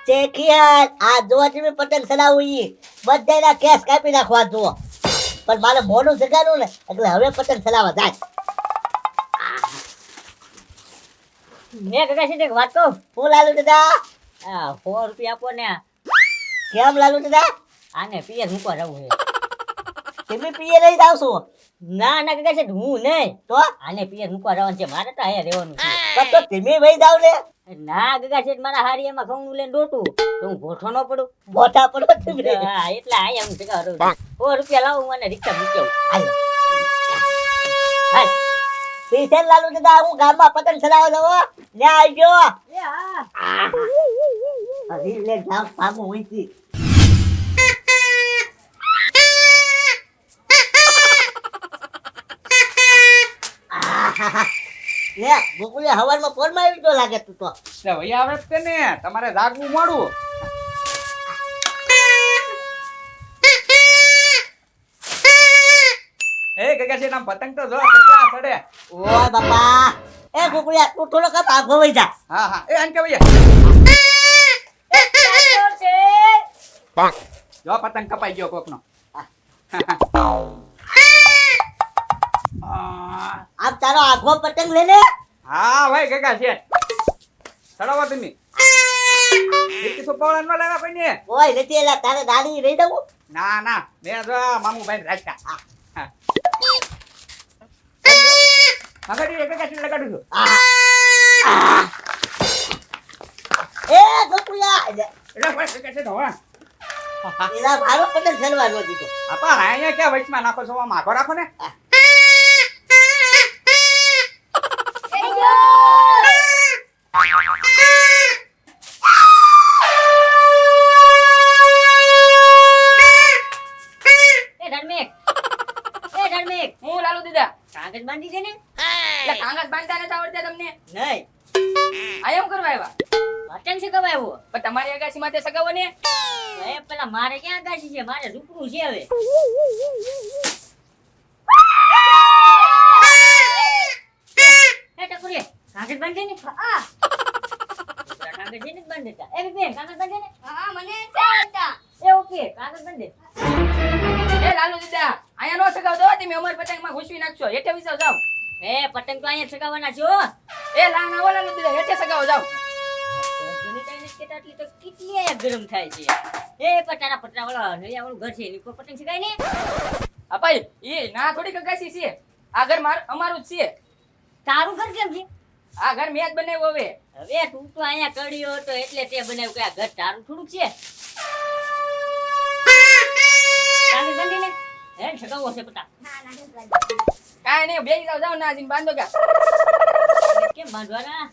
ચેકિયાર આ જો તમે પતંગ ચલાવું ઈ બધાના કેસ કાપી નાખવા જો પણ મારે મોઢું જગાડું ને એટલે હવે પતંગ ચલાવવા જાય મેં કાકા છે એક વાત કહું હું લાલુ દાદા આ 100 રૂપિયા આપો ને કેમ લાલુ દાદા આને પિયર મૂકવા જવું છે તમે પીએ લઈ જાવ છો ના ના કાકા છે હું નહીં તો આને પિયર મૂકવા જવાનું છે મારે તો અહીંયા રહેવાનું તો તમે વહી જાવ ને છે ના કાકા છે મારા હારીયામાં ઘઉં લઈને ડોટું તો હું ગોઠો ન પડું મોટા પડો તમે હા એટલે અહીંયા હું જગા રહું 100 રૂપિયા લાવું મને રિક્ષા મૂકી આવું હાલ પૈસા લાલુ દાદા હું ગામમાં પતંગ ચલાવવા જાવ ને આવજો એ હા અરે લે જાવ પાગો હોઈતી લે ગોકુળે હવારમાં ફોન માં આવી ગયો લાગે તું તો ભાઈ આવે જ તે ને તમારે જાગવું મોડું એ કાકા છે નામ પતંગ તો જો કેટલા પડે ઓય બાપા એ ગોકુળિયા તું થોડો કપ આગો વઈ જા હા હા એ આન કે ભૈયા જો પતંગ કપાઈ ગયો કોકનો આપ તારો આગો પતંગ લે લે હા ભાઈ કાકા છે ચડાવો તમે એક તો પવન માં લાવ્યા કોઈ ને ઓય નથી એલા તારે દાડી રહી દઉં ના ના મેં જો મામુ ભાઈ રાજકા આગળ એક કાકા છે લગાડું છું એ ગોકુળિયા એટલે ભાઈ કાકા છે તો હા એલા મારો પતંગ ચલવાનો દીધો આપા અહીંયા ક્યાં વચમાં નાખો છો આમ આખો રાખો ને હું લાલુ દીદા કાગળ બાંધી દે ને એટલે કાગળ બાંધતા નથી આવડતા તમને નહીં આ એમ કરવા આવ્યા પતંગ સગાવ્યો પણ તમારી અગાસી માથે સગાવો ને એ પેલા મારે ક્યાં અગાસી છે મારે ઝૂકડું છે હવે એ ટકુરી કાગળ બાંધે ને હા કાગળ છે ને બાંધતા એ બેન કાગળ બાંધે ને હા મને આવડતા એ ઓકે કાગળ બાંધે એ લાલુ દીદા અહીંયા નો સગાવ દો તમે અમાર પતંગમાં ઘૂસવી નાખશો હેઠે વિસાવ જાવ એ પતંગ તો અહીંયા સગાવવાના છો એ લાના ઓલા લાલુ દીદા હેઠે સગાવ જાવ જૂની ટાઈમ કે આટલી તો કેટલી આયા ગરમ થાય છે એ પટારા પટરા વાળા નળિયા વાળું ઘર છે એની કોઈ પતંગ સગાય ને અપાઈ એ ના થોડી કગાસી છે આ ઘર અમારું જ છે તારું ઘર કેમ છે આ ઘર મેં જ બનાવ્યું હવે હવે તું તો અહીંયા કડ્યો હતો એટલે તે બનાવ્યું કે આ ઘર તારું થોડુંક છે કાગળ બાંધીને હે સગાવો છે પટા કાંઈ નહીં બેસી જાવ જાવ ના જીન બાંધો કા કેમ બાંધવાના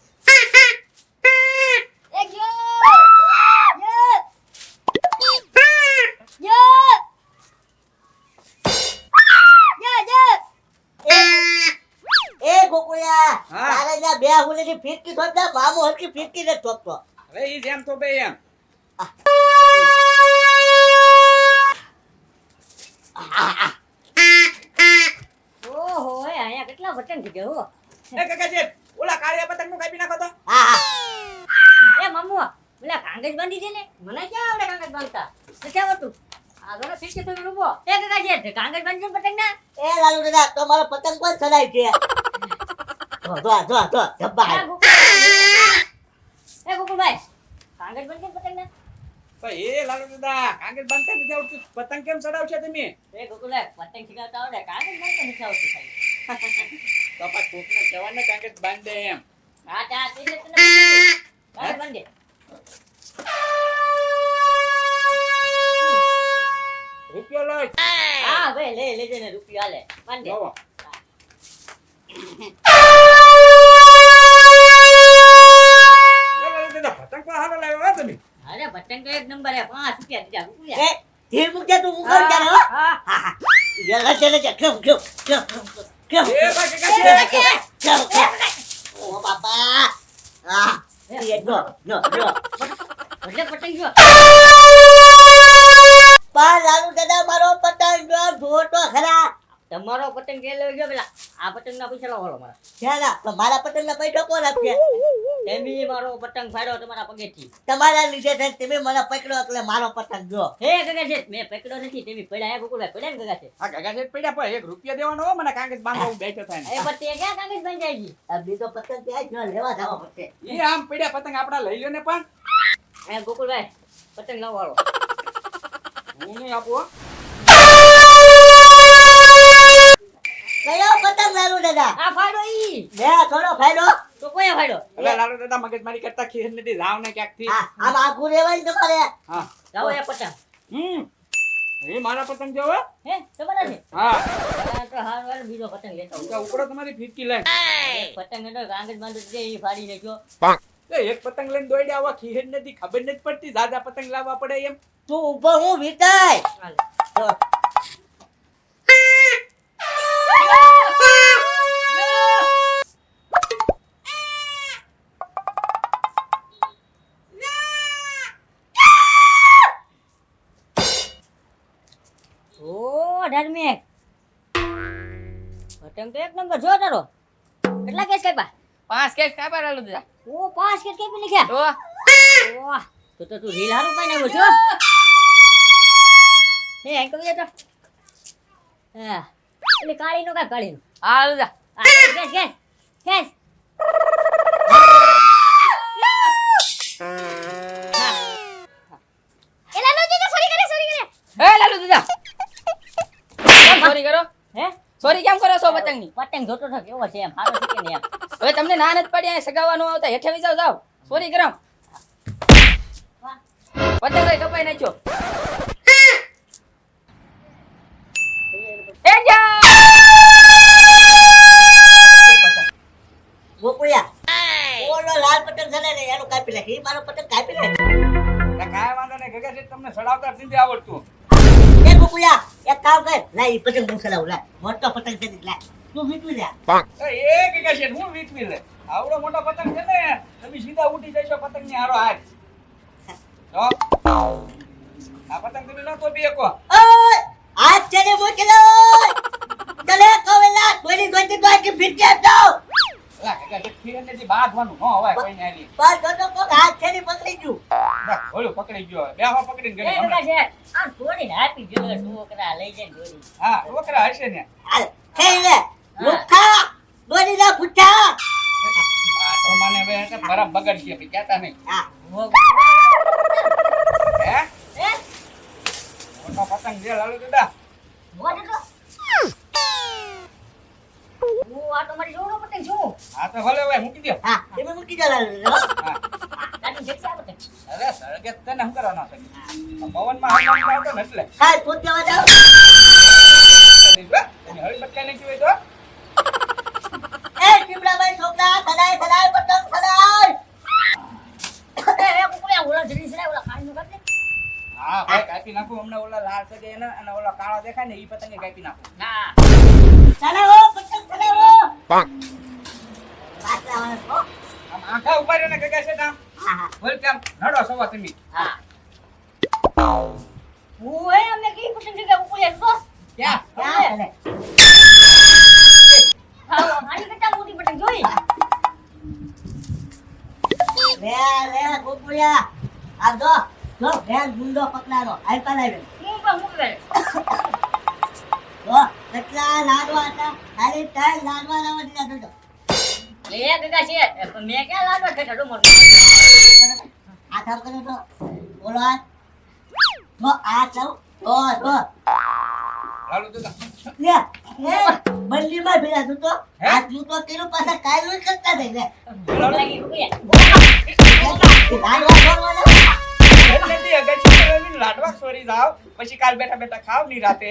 એ ગોકુળિયા હા. તારે ત્યાં બે હુલેની ફીરકી થોપતા મામો હરકી ફીરકી ને થોપતો હવે ઈ જેમ તો બે એમ ઓહો એ અહીંયા કેટલા પતંગ છે હો એ કાકા છે ઓલા કાળિયા પતંગ નું કાપી નાખો તો હા એ મમ્મુ પેલા કાગળ બાંધી દે ને મને ક્યાં આવડે કાગળ બાંધતા નથી આવડતું આગળ ફીરકી તો રૂપો એ કાકા છે કાગળ બાંધી દે પતંગ ના એ લાલુ દાદા તમારો પતંગ કોણ ચલાય છે જો જબ્બા એ ગોકુલભાઈ કાગળ બાંધી દે પતંગ ના ભાઈ એ લાલુ દાદા કાગળ બાંધતા નથી આવડતું પતંગ કેમ ચડાવશે તમે એ ગોકુલભાઈ પતંગ શીખવતા આવડે કાગળ બાંધતા નથી આવડતું ખાલી તો પા કોકને કહેવાને કાગળ બાંધે એમ હા તા એટલે તને કાગળ બાંધે રૂપિયો લઈ હા ભાઈ લે લેજે ને રૂપિયા હાલે બાંધે લાવો લાલુ દાદા પતંગ પર હાલો લાવ્યો હો તમે અરે પતંગ તો એક નંબર હે 5 રૂપિયા દીધા રૂપિયા એ ધીર મૂક દે તું મુકર જા હો હા યલા ચલે જા કેમ એ બા કાકા છે ઓ બાપા આ એ જો એટલે પતંગ જો પા લાલુ દાદા મારો પતંગ જો જોતો ખરા તમારો પતંગ કે લઈ ગયો પેલા આ પતંગના પૈસા લાવો મારા ક્યાં તો મારા પતંગના પૈસા કોણ આપશે? તમે મારો પતંગ ફાડ્યો તમારા પગેથી તમારા લીધે થઈને તમે મને પકડ્યો એટલે મારો પતંગ જો. હે ગગા છે મેં પકડ્યો નથી તમે પડ્યા હે ગોકુલભાઈ પડ્યા ને ગગા છે આ ગગા શેઠ પડ્યા પર 1 રૂપિયા દેવાનો હો મને કાગજ બાંધવા હું બેઠો થાય એ બત્તી ક્યાં કાગજ બની જાય છે આ બીજો પતંગ ત્યાં જ લેવા જવા પડશે. ઈ આમ પડ્યા પતંગ આપડા લઈ લ્યો ને પણ એ ગોકુલભાઈ પતંગ લાવો વાળો હું નહીં આપું હો. કયો પતંગ લાલુ દાદા? આ ફાડો ઈ બે થોડો ફાયદો. તો કોઈ ફાડો અરે લાલુ દાદા મગજમારી કરતા ખીર નથી લાવ ને ક્યાંક થી હા આમ આઘું રેવાય ને તમારે. હા લાવો એ પતંગ એ મારા પતંગ જો હો. હે તમારા છે હા આ તો હાર વાર બીજો પતંગ લેતા તો ઉપડો તમારી ફીરકી લઈને એક પતંગ એટલે કાગજ બાંધો છે ઈ ફાડી નાખ્યો એ એક પતંગ લઈને દોડ્યા આવા ખીર નથી ખબર નથી પડતી દાદા પતંગ લાવવા પડે એમ તું ઊભો હું વીટાય. હાલે. તો ઓ ધર્મેક પતંગ તો એક નંબર જો તારો કેટલા કેસ કાપ્યા 5 કેસ કાપ્યા લાલુ દાદા ઓ 5 કેસ કાપી નાખ્યા તો વાહ તો તું રીલ હારું પાઈ નાખ્યો છો હે આઈ કવિયા તો હા એટલે કાળી નો કા કાળી નો હા લાલુ દાદા કેસ કેસ કેસ એલા નો જીતો સોરી કરે એ લાલુ દાદા સોરી કરો હે સોરી કેમ કરો છો પતંગની પતંગ જોતો તો કેવો છે એમ હારો છે કે નહીં એમ હવે તમને ના નથી પડી આ સગાવાનો આવતા હેઠે વિજાવ જાવ સોરી કરો વાહ. પતંગ લઈ કપાઈ નાખ્યો એ જા ગોકુળિયા ઓલો લાલ પતંગ છે ને એનું કાપી નાખી. ઈ મારો પતંગ કાપી નાખી. કાંઈ વાંધો નહીં ગગા શેઠ તમને સડાવતા જ નથી આવડતું એ ગોકુળિયા એક કામ કર. લાય ઈ પતંગ હું ચલાવું. લાય મોટો પતંગ છે ને લાય તું વીટવી લે. એ ગગા શેઠ હું વીટવી લે આવડો મોટો પતંગ છે ને તમે સીધા ઉડી જશો પતંગની હારો હાથ તો આ પતંગ તમે ન તો બી એકો ઓય આજ ચલે મોકલો. ચલે કવેલા કોઈની ગોતી તો આખી ફીટ આપજો. લા ગગા શેઠ ખીર નથી બાંધવાનું ન હોય કોઈ ને આલી બસ જો તો હાથ છેની પકડી ગયું. બસ ઓલું પકડી ગયો હવે બેહો પકડીને એ ગણી બધા હમણાં. છે આ છોડીને આપી જો છોકરા લઈ જાય છોડી હા છોકરા હશે ને હાલ ખેઈ લે. લુખા દોડી ના પૂછા. આ તો મને હવે એટલે બરાબર બગડશે ભઈ કહેતા નહીં હા હે હે મોટો પતંગ છે લાલુ દાદા મોટો તો હું આ તો મારી જોડો પતંગ છું હા તો ભલે હવે મૂકી દો હા તમે મૂકી દો લાલ. હા દાદી દેખતા પતંગ અરે સળગે તને શું કરવાનો છે પવનમાં હાથ આવતો ને એટલે હા પૂછ જવા જાવ. તમે હળી બટકાઈ નાખી હોય તો એ ટીમડાભાઈ છોકરા સલાય સલાય પતંગ સલાય. એ કુકુલા ઓલા જરી સરાય ઓલા કાળી નો કાપને હા ભાઈ કાપી નાખું હમણાં ઓલા લાલ સગે એને અને ઓલા કાળા દેખાય ને ઈ પતંગે કાપી નાખું હા સલાવો પતંગ સલાવો. પાછા વાળા છો. આમ આંખા ઉભા રહ્યો ને ગગા છે આમ હા હા બોલ કેમ નડો સવા તમે હા હું એ અમે કી પતંગ જગ્યા કુકુલા તો ક્યાં ક્યાં લે. હા મારી કરતા મોટી પતંગ જોઈ લે લે ગોકુળિયા આ જો જો બેન ગુંડો પકડાનો આઈ પાલાવે. હું પણ મૂકી જો કેટલા લાડવા હતા ખાલી 3 લાડવા લાવવા દીધા જોજો. લે ગગા છે પણ મેં ક્યાં લાડો ખેટા ડો મોર આ કામ કરો તો બોલો આ જો આ ચાવ તો લાલુ દાદા લે એ બંદીમાં ભેળા તું તો હે? આ તું તો કેનું પાછા કાયલું કરતા થઈ લે લાગી કુકુલા લાડવા ખોરવાના. એટલે તી અગત્ય કરેલી લાડવા સોરી જાવ પછી કાલ બેઠા બેઠા ખાવ ની રાતે